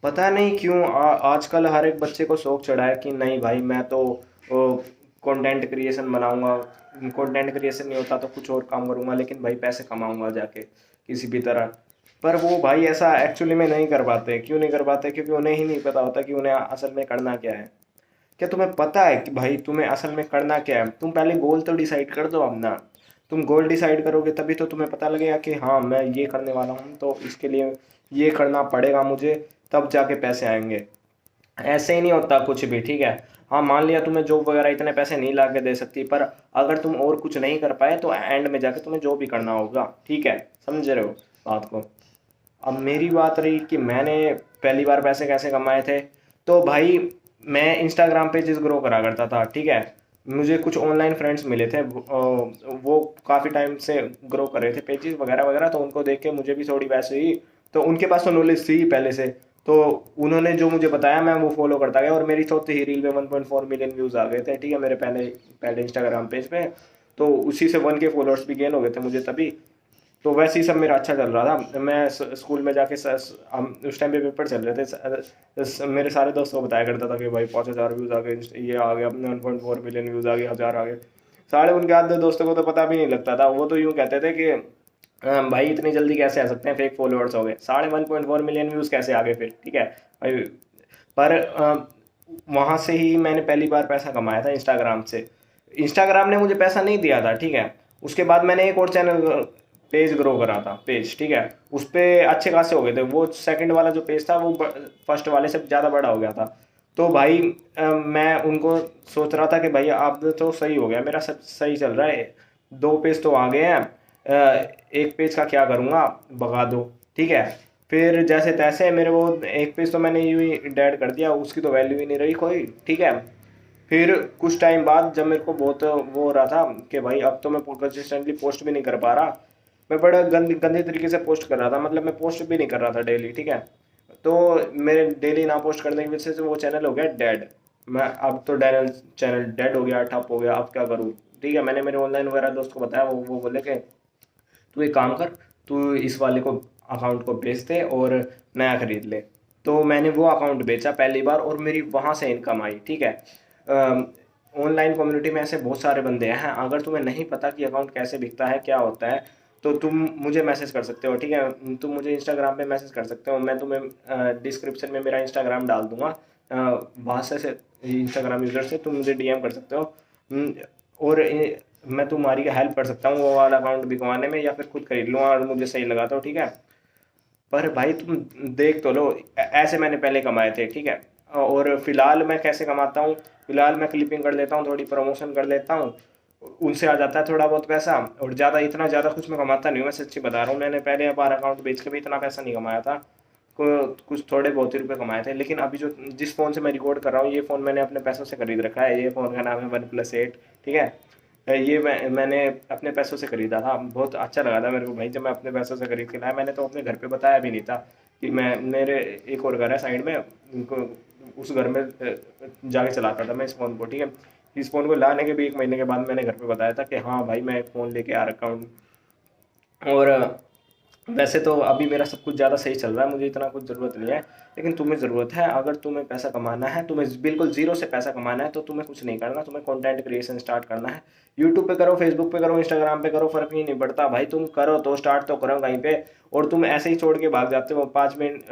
पता नहीं क्यों आजकल हर एक बच्चे को शौक चढ़ा है कि नहीं भाई मैं तो कंटेंट क्रिएशन बनाऊंगा। कंटेंट क्रिएशन नहीं होता तो कुछ और काम करूंगा, लेकिन भाई पैसे कमाऊंगा जाके किसी भी तरह। पर वो भाई ऐसा एक्चुअली में नहीं कर पाते। क्यों नहीं कर पाते? क्योंकि उन्हें ही नहीं पता होता कि उन्हें असल में करना क्या है। क्या तुम्हें पता है कि भाई तुम्हें असल में करना क्या है? तुम पहले गोल तो डिसाइड कर दो अपना। तुम गोल डिसाइड करोगे तभी तो तुम्हें पता लगेगा कि हाँ मैं ये करने वाला हूँ, तो इसके लिए ये करना पड़ेगा मुझे, तब जाके पैसे आएंगे। ऐसे ही नहीं होता कुछ भी, ठीक है। हाँ, मान लिया तुम्हें जॉब वगैरह इतने पैसे नहीं ला के दे सकती, पर अगर तुम और कुछ नहीं कर पाए तो एंड में जाके तुम्हें जॉब भी करना होगा, ठीक है। समझ रहे हो बात को? अब मेरी बात रही कि मैंने पहली बार पैसे कैसे कमाए थे। तो भाई मैं इंस्टाग्राम पेजेस ग्रो करा करता था, ठीक है। मुझे कुछ ऑनलाइन फ्रेंड्स मिले थे, वो काफ़ी टाइम से ग्रो कर रहे थे पेजेस वगैरह वगैरह, तो उनको देख के मुझे भी थोड़ी वैसे ही, तो उनके पास तो नॉलेज थी पहले से। तो उन्होंने जो मुझे बताया मैं वो फॉलो करता गया, और मेरी चौथी ही रील पे 1.4 मिलियन व्यूज़ आ गए थे, ठीक है, मेरे पहले पहले इंस्टाग्राम पेज पे। तो उसी से 1 के फॉलोअर्स भी गेन हो गए थे मुझे तभी। तो वैसे ही सब मेरा अच्छा चल रहा था। मैं स्कूल में जाके हम उस टाइम पे पेपर चल रहे थे, मेरे सारे दोस्तों को बताया करता था कि भाई 5,000 व्यूज़ आ गए, ये आ गया अपने 1.4 मिलियन व्यूज़ आ गए, 1,000 आ गए। सारे उनके आधे दोस्तों को तो पता भी नहीं लगता था। वो तो यूँ कहते थे कि भाई इतनी जल्दी कैसे आ सकते हैं, फेक फॉलोअर्स हो गए, साढ़े 1.4 मिलियन व्यूज़ कैसे आ गए फिर, ठीक है भाई। पर वहाँ से ही मैंने पहली बार पैसा कमाया था इंस्टाग्राम से। इंस्टाग्राम ने मुझे पैसा नहीं दिया था, ठीक है। उसके बाद मैंने एक और चैनल पेज ग्रो करा था, पेज, ठीक है। उस पे अच्छे खासे हो गए थे। वो सेकंड वाला जो पेज था वो फर्स्ट वाले से ज़्यादा बड़ा हो गया था। तो भाई मैं उनको सोच रहा था कि भाई अब तो सही हो गया मेरा, सब सही चल रहा है, 2 पेज तो आ गए हैं, एक पेज का क्या करूँगा, भगा दो, ठीक है। फिर जैसे तैसे मेरे वो एक पेज तो मैंने यूँ ही डेड कर दिया, उसकी तो वैल्यू ही नहीं रही कोई, ठीक है। फिर कुछ टाइम बाद जब मेरे को बहुत वो हो रहा था कि भाई अब तो मैं कंसिस्टेंटली पोस्ट भी नहीं कर पा रहा, मैं बड़ा गंदे गंदे तरीके से पोस्ट कर रहा था, मतलब मैं पोस्ट भी नहीं कर रहा था डेली, ठीक है। तो मेरे डेली ना पोस्ट करने की वजह से वो चैनल हो गया डेड। मैं अब तो डैनल चैनल डेड हो गया, ठप हो गया, अब क्या करूँ, ठीक है। मैंने मेरे ऑनलाइन वगैरह दोस्त को बताया, वो बोले कि तू एक काम कर, तू इस वाले को अकाउंट को बेच दे और नया खरीद ले। तो मैंने वो अकाउंट बेचा पहली बार, और मेरी वहाँ से इनकम आई, ठीक है। ऑनलाइन कम्युनिटी में ऐसे बहुत सारे बंदे हैं, अगर तुम्हें नहीं पता कि अकाउंट कैसे बिकता है, क्या होता है, तो तुम मुझे मैसेज कर सकते हो, ठीक है। तुम मुझे इंस्टाग्राम पे मैसेज कर सकते हो, मैं तुम्हें डिस्क्रिप्शन में मेरा इंस्टाग्राम डाल दूंगा। वहाँ से इंस्टाग्राम यूज़र से तुम मुझे डीएम कर सकते हो। और मैं तुम्हारी हेल्प कर सकता हूँ वो वाला अकाउंट बिकवाने में, या फिर खुद खरीद लूँगा और मुझे सही लगा तो, ठीक है। पर भाई तुम देख तो लो, ऐसे मैंने पहले कमाए थे, ठीक है। और फिलहाल मैं कैसे कमाता हूँ? फिलहाल मैं क्लिपिंग कर लेता हूँ, थोड़ी प्रमोशन कर लेता हूँ, उनसे आ जाता है थोड़ा बहुत पैसा। और ज़्यादा इतना ज़्यादा कुछ मैं कमाता नहीं हूँ, मैं सच्ची बता रहा हूँ। मैंने पहले बार अकाउंट बेच के भी इतना पैसा नहीं कमाया था, कुछ थोड़े बहुत ही रुपए कमाए थे। लेकिन अभी जो जिस फ़ोन से मैं रिकॉर्ड कर रहा हूँ, ये फ़ोन मैंने अपने पैसों से खरीद रखा है। ये फ़ोन का नाम है OnePlus 8, ठीक है। ये मैंने अपने पैसों से खरीदा था, बहुत अच्छा लगा था मेरे को भाई जब मैं अपने पैसों से खरीद के लाया। मैंने तो अपने घर पे बताया भी नहीं था कि मैं, मेरे एक और घर है साइड में, उनको उस घर में जाके चलाता था मैं इस फ़ोन को, ठीक है। इस फ़ोन को लाने के भी 1 महीने के बाद मैंने घर पे बताया था कि हाँ भाई मैं एक फ़ोन लेके आ रखा हूँ। और वैसे तो अभी मेरा सब कुछ ज़्यादा सही चल रहा है, मुझे इतना कुछ ज़रूरत नहीं है। लेकिन तुम्हें ज़रूरत है, अगर तुम्हें पैसा कमाना है, तुम्हें बिल्कुल ज़ीरो से पैसा कमाना है, तो तुम्हें कुछ नहीं करना, तुम्हें कंटेंट क्रिएशन स्टार्ट करना है। यूट्यूब पे करो, फेसबुक पे करो, इंस्टाग्राम पे करो, फ़र्क ही नहीं पड़ता भाई, तुम करो तो स्टार्ट तो करो कहीं पे। और तुम ऐसे ही छोड़ के भाग जाते हो, 5 मिनट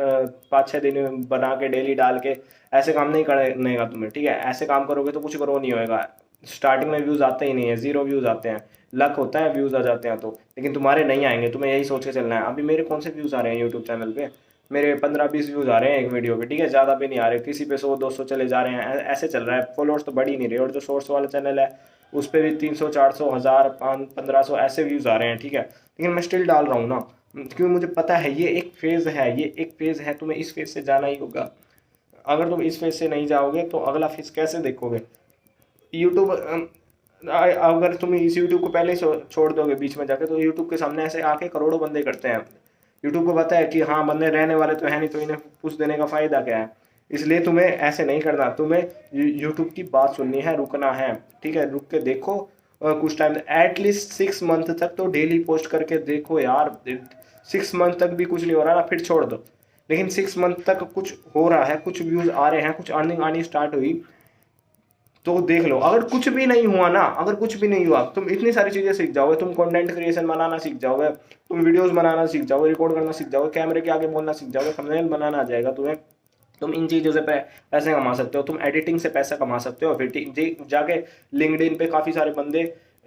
5-6 दिन में बना के डेली डाल के, ऐसे काम नहीं करने का तुम्हें, ठीक है। ऐसे काम करोगे तो कुछ ग्रो नहीं होएगा। स्टार्टिंग में व्यूज़ आते ही नहीं है, ज़ीरो व्यूज़ आते हैं। लक होता है व्यूज़ आ जाते हैं तो, लेकिन तुम्हारे नहीं आएंगे, तुम्हें यही सोच के चलना है। अभी मेरे कौन से व्यूज़ आ रहे हैं यूट्यूब चैनल पे? मेरे 15-20 व्यूज़ आ रहे हैं एक वीडियो पे, ठीक है, ज़्यादा भी नहीं आ रहे, किसी पे 100-200 चले जा रहे हैं, ऐसे चल रहा है। फॉलोअर्स तो बढ़ ही नहीं रहे। और जो शॉर्ट्स वाला चैनल है उस पर भी 300-400 हज़ार 1500 ऐसे व्यूज़ आ रहे हैं, ठीक है। लेकिन मैं स्टिल डाल रहा हूँ ना, क्योंकि मुझे पता है ये एक फेज़ है, ये एक फेज़ है, तुम्हें इस फेज़ से जाना ही होगा। अगर तुम इस फेज़ से नहीं जाओगे तो अगला फेज़ कैसे देखोगे? यूट्यूब अगर तुम इस यूट्यूब को पहले ही छोड़ दोगे बीच में जाके, तो यूट्यूब के सामने ऐसे आके करोड़ों बंदे करते हैं। यूट्यूब को पता है कि हाँ बंदे रहने वाले तो है नहीं, तो इन्हें पुश देने का फ़ायदा क्या है। इसलिए तुम्हें ऐसे नहीं करना, तुम्हें यूट्यूब की बात सुननी है, रुकना है, ठीक है। रुक के देखो, कुछ टाइम एटलीस्ट 6 मंथ तक तो डेली पोस्ट करके देखो यार। 6 मंथ तक भी कुछ नहीं हो रहा ना, फिर छोड़ दो। लेकिन 6 मंथ तक कुछ हो रहा है, कुछ व्यूज़ आ रहे हैं, कुछ अर्निंग आनी स्टार्ट हुई, तो देख लो। अगर कुछ भी नहीं हुआ ना, अगर कुछ भी नहीं हुआ, तुम इतनी सारी चीज़ें सीख जाओगे, तुम कंटेंट क्रिएशन बनाना सीख जाओगे, तुम वीडियोस बनाना सीख जाओगे, रिकॉर्ड करना सीख जाओगे, कैमरे के आगे बोलना सीख जाओगे, थंबनेल बनाना आ जाएगा तुम्हें। तुम इन चीज़ों से पैसे कमा सकते हो, तुम एडिटिंग से पैसा कमा सकते हो। फिर जाके लिंक्डइन पे काफ़ी सारे बंदे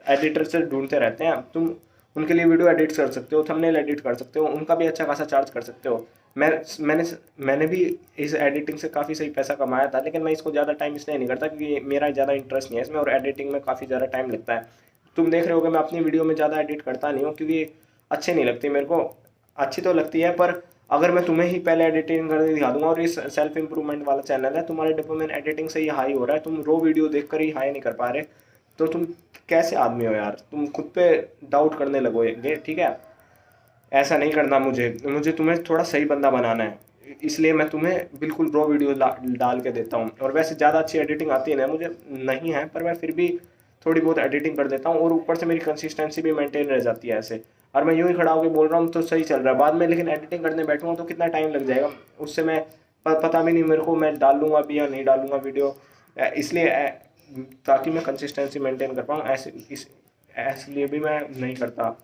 एडिटर से ढूंढते रहते हैं, तुम उनके लिए वीडियो एडिट कर सकते हो, थंबनेल एडिट कर सकते हो, उनका भी अच्छा खासा चार्ज कर सकते हो। मैं मैंने मैंने भी इस एडिटिंग से काफ़ी सही पैसा कमाया था, लेकिन मैं इसको ज़्यादा टाइम इसलिए नहीं करता क्योंकि मेरा ज़्यादा इंटरेस्ट नहीं है इसमें, और एडिटिंग में काफ़ी ज़्यादा टाइम लगता है। तुम देख रहे हो कि मैं अपनी वीडियो में ज़्यादा एडिट करता नहीं हूँ, क्योंकि अच्छी नहीं लगती मेरे को। अच्छी तो लगती है, पर अगर मैं तुम्हें ही पहले एडिटिंग करके दिखा दूंगा, और ये सेल्फ इंप्रूवमेंट वाला चैनल है, तुम्हारे डोपामिन एडिटिंग से ही हाई हो रहा है, तुम रो वीडियो देखकर ही हाई नहीं कर पा रहे, तो तुम कैसे आदमी हो यार? तुम खुद पे डाउट करने लगोगे, ठीक है? ऐसा नहीं करना। मुझे मुझे तुम्हें थोड़ा सही बंदा बनाना है, इसलिए मैं तुम्हें बिल्कुल रो वीडियो डाल के देता हूँ। और वैसे ज़्यादा अच्छी एडिटिंग आती है ना मुझे, नहीं है, पर मैं फिर भी थोड़ी बहुत एडिटिंग कर देता हूँ, और ऊपर से मेरी कंसिस्टेंसी भी मेंटेन रह जाती है ऐसे। और मैं यूँ ही खड़ा होकर बोल रहा हूँ तो सही चल रहा है, बाद में लेकिन एडिटिंग करने बैठूँगा तो कितना टाइम लग जाएगा, उससे मैं पता भी नहीं मेरे को मैं डाल लूँगा अभी या नहीं डालूँगा वीडियो। इसलिए ताकि मैं कंसिस्टेंसी मेंटेन कर पाऊँ, ऐसे इसलिए भी मैं नहीं करता।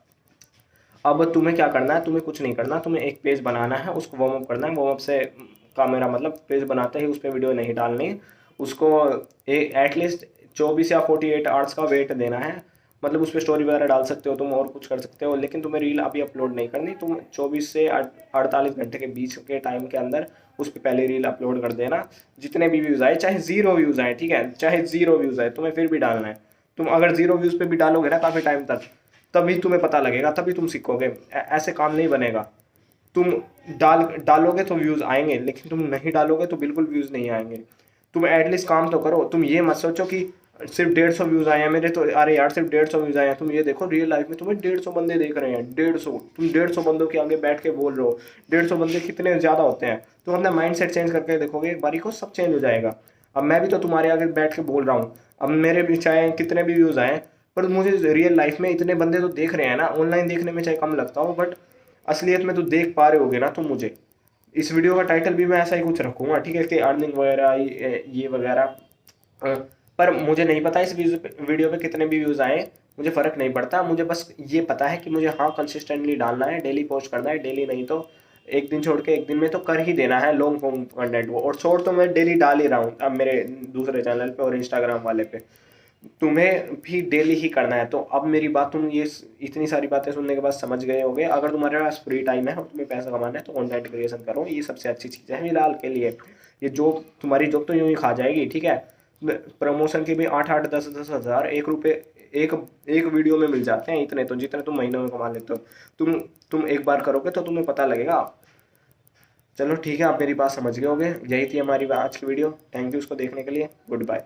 अब तुम्हें क्या करना है? तुम्हें कुछ नहीं करना, तुम्हें एक पेज बनाना है, उसको वार्म अप करना है। वार्म अप से का मेरा मतलब पेज बनाते ही उस पर वीडियो नहीं डालनी, उसको एटलीस्ट 24 या 48 आवर्स का वेट देना है। मतलब उस पर स्टोरी वगैरह डाल सकते हो तुम, और कुछ कर सकते हो, लेकिन तुम्हें रील अभी अपलोड नहीं करनी। तुम 24 से 48 घंटे के बीच के टाइम के अंदर उस पर पहले रील अपलोड कर देना। जितने भी व्यूज़ आए, चाहे 0 व्यूज़ आए, ठीक है, चाहे 0 व्यूज़ आए, तुम्हें फिर भी डालना है। तुम अगर 0 व्यूज़ पे भी डालोगे ना काफ़ी टाइम तक, तभी तुम्हें पता लगेगा, तभी तुम सीखोगे। ऐसे काम नहीं बनेगा। तुम डालोगे तो व्यूज़ आएंगे, लेकिन तुम नहीं डालोगे तो बिल्कुल व्यूज़ नहीं आएंगे। तुम एटलीस्ट काम तो करो। तुम ये मत सोचो कि सिर्फ 150 व्यूज़ आए हैं मेरे तो, अरे यार सिर्फ 150 व्यूज़ आए हैं। तुम ये देखो रियल लाइफ में तुम्हें 150 बंदे देख रहे हैं, 150। तुम 150 बंदों के आगे बैठ के बोल रहे हो, 150 बंदे कितने ज़्यादा होते हैं। तुम अपना माइंड सेट चेंज करके देखोगे एक बारी को, सब चेंज हो जाएगा। अब मैं भी तो तुम्हारे आगे बैठ के बोल रहा हूँ, अब मेरे भी चाहे कितने भी व्यूज़ आए, पर मुझे रियल लाइफ में इतने बंदे तो देख रहे हैं ना। ऑनलाइन देखने में चाहे कम लगता हूँ, बट असलियत में तो देख पा रहे होगे ना तुम मुझे। इस वीडियो का टाइटल भी मैं ऐसा ही कुछ रखूंगा, ठीक है, कि अर्निंग वगैरह ये वगैरह। पर मुझे नहीं पता इस वीडियो पे कितने भी व्यूज़ आए, मुझे फ़र्क नहीं पड़ता। मुझे बस ये पता है कि मुझे हाँ कंसिस्टेंटली डालना है, डेली पोस्ट करना है, डेली नहीं तो एक दिन छोड़ के एक दिन में तो कर ही देना है लॉन्ग फॉर्म कंटेंट वो। और शॉर्ट तो मैं डेली डाल ही रहा हूँ अब मेरे दूसरे चैनल पे और इंस्टाग्राम वाले पे। तुम्हें भी डेली ही करना है। तो अब मेरी बात तुम ये इतनी सारी बातें सुनने के बाद समझ गए होगे। अगर तुम्हारे पास फ्री टाइम है और तुम्हें पैसा कमाना है तो कंटेंट क्रिएशन करो, ये सबसे अच्छी चीज़ है फिलहाल के लिए। ये जॉब, तुम्हारी जॉब तो यूं ही खा जाएगी, ठीक है। प्रमोशन के भी 8-8 10-10 हज़ार, 1 रुपये एक एक वीडियो में मिल जाते हैं, इतने तो जितने तुम महीनों में कमा लेते हो। तुम एक बार करोगे तो तुम्हें पता लगेगा। चलो ठीक है, आप मेरी बात समझ गए होगे। यही थी हमारी आज की वीडियो। थैंक यू उसको देखने के लिए। Good bye.